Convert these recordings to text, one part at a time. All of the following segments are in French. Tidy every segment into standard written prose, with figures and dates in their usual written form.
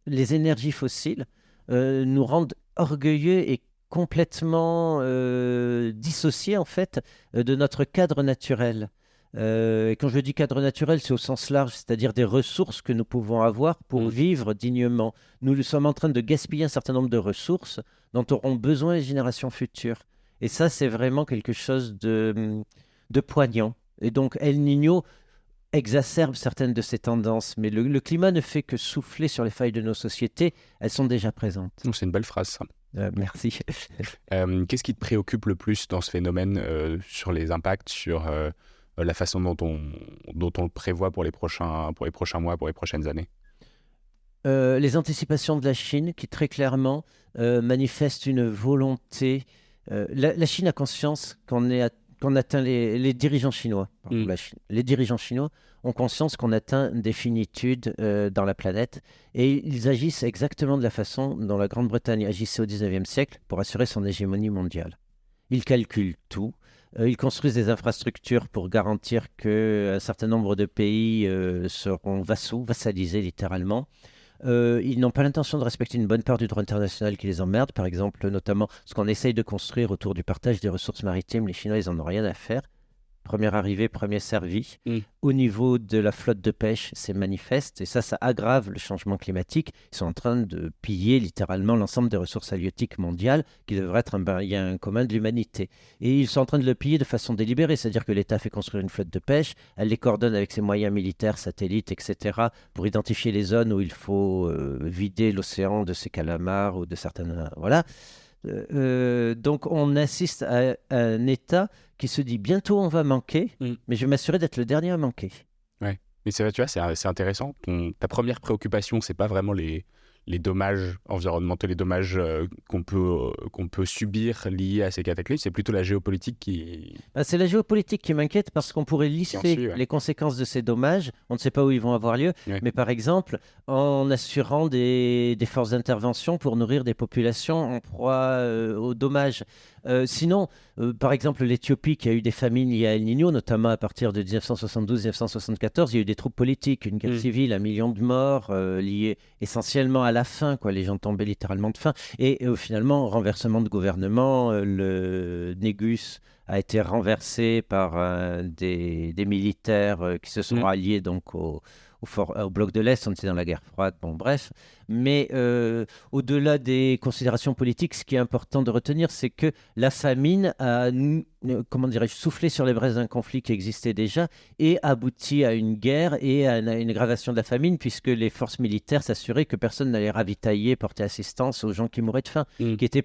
les énergies fossiles nous rendent orgueilleux et complètement dissociés en fait de notre cadre naturel. Et quand je dis cadre naturel, c'est au sens large, c'est-à-dire des ressources que nous pouvons avoir pour Mm. vivre dignement. Nous sommes en train de gaspiller un certain nombre de ressources dont auront besoin les générations futures. Et ça, c'est vraiment quelque chose de poignant. Et donc, El Niño exacerbe certaines de ces tendances, mais le climat ne fait que souffler sur les failles de nos sociétés. Elles sont déjà présentes. Oh, c'est une belle phrase, ça. Merci. Qu'est-ce qui te préoccupe le plus dans ce phénomène, sur les impacts, sur la façon dont on le prévoit pour les prochains mois, pour les prochaines années? Les anticipations de la Chine qui très clairement manifestent une volonté. La Chine a conscience qu'on atteint les dirigeants chinois. Pardon, Mm. la Chine. Les dirigeants chinois ont conscience qu'on atteint des finitudes dans la planète et ils agissent exactement de la façon dont la Grande-Bretagne agissait au XIXe siècle pour assurer son hégémonie mondiale. Ils calculent tout. Ils construisent des infrastructures pour garantir qu'un certain nombre de pays seront vassalisés littéralement. Ils n'ont pas l'intention de respecter une bonne part du droit international qui les emmerde, par exemple, notamment ce qu'on essaye de construire autour du partage des ressources maritimes. Les Chinois, ils n'en ont rien à faire. Premier arrivé, premier servi. Mm. Au niveau de la flotte de pêche, c'est manifeste et ça aggrave le changement climatique. Ils sont en train de piller littéralement l'ensemble des ressources halieutiques mondiales qui devraient être un bien commun de l'humanité. Et ils sont en train de le piller de façon délibérée, c'est-à-dire que l'État fait construire une flotte de pêche, elle les coordonne avec ses moyens militaires, satellites, etc., pour identifier les zones où il faut vider l'océan de ses calamars ou de certaines... Voilà. Donc on assiste à un État qui se dit bientôt on va manquer, Mm. mais je vais m'assurer d'être le dernier à manquer. Ouais. Mais c'est vrai, tu vois, c'est intéressant. Ta première préoccupation, c'est pas vraiment les dommages environnementaux, les dommages qu'on peut subir liés à ces cataclysmes, c'est plutôt la géopolitique Ben, c'est la géopolitique qui m'inquiète parce qu'on pourrait qui en lisser suit. Ouais. les conséquences de ces dommages. On ne sait pas où ils vont avoir lieu, Ouais. mais par exemple, en assurant des forces d'intervention pour nourrir des populations en proie aux dommages. Sinon, par exemple, l'Éthiopie qui a eu des famines liées à El Niño, notamment à partir de 1972-1974, il y a eu des troubles politiques, une guerre Mm. civile, 1 million de morts liés essentiellement à la faim, quoi. Les gens tombaient littéralement de faim. Et finalement, renversement de gouvernement, le Négus a été renversé par des militaires qui se sont Mm. alliés donc au bloc de l'Est. On était dans la guerre froide, bon bref. Mais au-delà des considérations politiques, ce qui est important de retenir, c'est que la famine a, comment dirais-je, soufflé sur les braises d'un conflit qui existait déjà et abouti à une guerre et à une aggravation de la famine, puisque les forces militaires s'assuraient que personne n'allait ravitailler, porter assistance aux gens qui mouraient de faim, Mm. qui étaient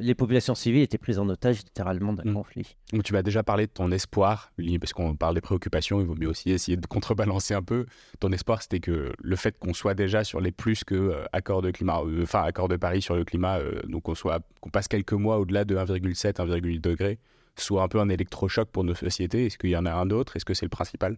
les populations civiles étaient prises en otage littéralement d'un Mm. conflit. Donc tu m'as déjà parlé de ton espoir, parce qu'on parle des préoccupations, il vaut mieux aussi essayer de contrebalancer un peu. Ton espoir, c'était que le fait qu'on soit déjà sur les plus que accord de climat, accord de Paris sur le climat, donc qu'on passe quelques mois au-delà de 1,7, 1,8 degrés, soit un peu un électrochoc pour nos sociétés. Est-ce qu'il y en a un autre? Est-ce que c'est le principal?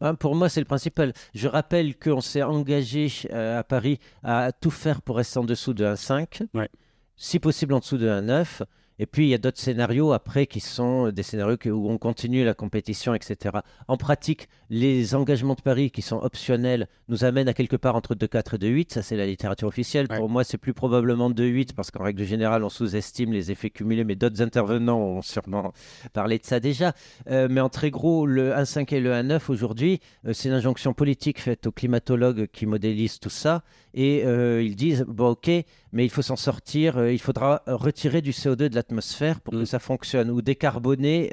Hein, pour moi, c'est le principal. Je rappelle qu'on s'est engagé à Paris à tout faire pour rester en dessous de 1,5, Ouais. si possible en dessous de 1,9. Et puis, il y a d'autres scénarios après qui sont des scénarios où on continue la compétition, etc. En pratique, les engagements de Paris qui sont optionnels nous amènent à quelque part entre 2,4 et 2,8. Ça, c'est la littérature officielle. Ouais. Pour moi, c'est plus probablement 2,8 parce qu'en règle générale, on sous-estime les effets cumulés, mais d'autres intervenants ont sûrement parlé de ça déjà. Mais en très gros, le 1,5 et le 1,9 aujourd'hui, c'est une injonction politique faite aux climatologues qui modélisent tout ça. Et ils disent, bon ok, mais il faut s'en sortir, il faudra retirer du CO2 de l'atmosphère pour que ça fonctionne, ou décarboner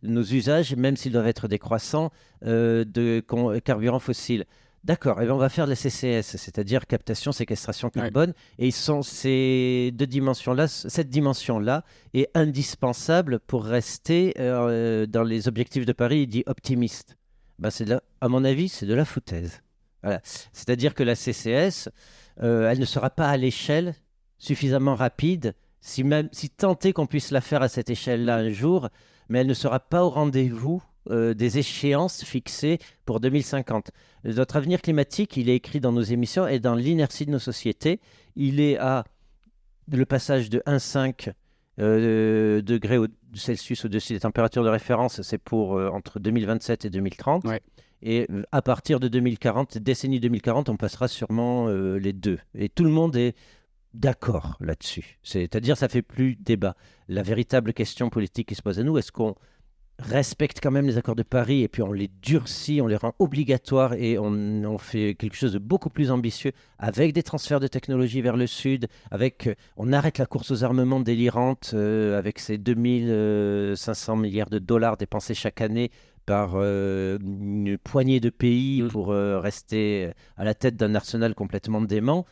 nos usages, même s'ils doivent être décroissants, de carburants fossiles. D'accord, et bien on va faire de la CCS, c'est-à-dire captation, séquestration carbone, et cette dimension-là est indispensable pour rester dans les objectifs de Paris, il dit optimiste. Ben, à mon avis, c'est de la foutaise. Voilà. C'est-à-dire que la CCS, elle ne sera pas à l'échelle suffisamment rapide, si tant est qu'on puisse la faire à cette échelle-là un jour, mais elle ne sera pas au rendez-vous des échéances fixées pour 2050. Notre avenir climatique, il est écrit dans nos émissions et dans l'inertie de nos sociétés. Il est à le passage de 1,5 degrés Celsius au-dessus des températures de référence, c'est pour entre 2027 et 2030. Ouais. Et à partir de 2040, décennie 2040, on passera sûrement les deux. Et tout le monde est d'accord là-dessus. C'est-à-dire, ça fait plus débat. La véritable question politique qui se pose à nous, est-ce qu'on respecte quand même les accords de Paris et puis on les durcit, on les rend obligatoires et on fait quelque chose de beaucoup plus ambitieux avec des transferts de technologie vers le sud, on arrête la course aux armements délirante avec ces 2500 milliards de dollars dépensés chaque année par une poignée de pays pour rester à la tête d'un arsenal complètement dément.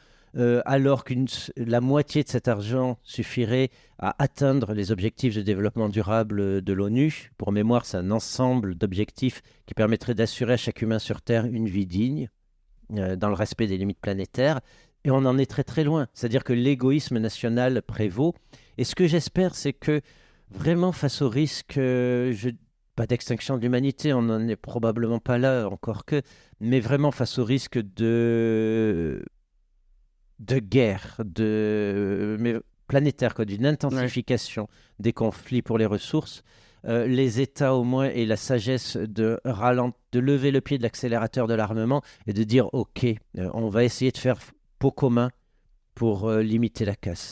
Alors que la moitié de cet argent suffirait à atteindre les objectifs de développement durable de l'ONU. Pour mémoire, c'est un ensemble d'objectifs qui permettrait d'assurer à chaque humain sur Terre une vie digne, dans le respect des limites planétaires. Et on en est très très loin. C'est-à-dire que l'égoïsme national prévaut. Et ce que j'espère, c'est que vraiment face au risque, pas d'extinction de l'humanité, on n'en est probablement pas là encore que, mais vraiment face au risque de guerre, mais planétaire, d'une intensification des conflits pour les ressources, les États au moins aient la sagesse de lever le pied de l'accélérateur de l'armement et de dire ok, on va essayer de faire pot commun pour limiter la casse.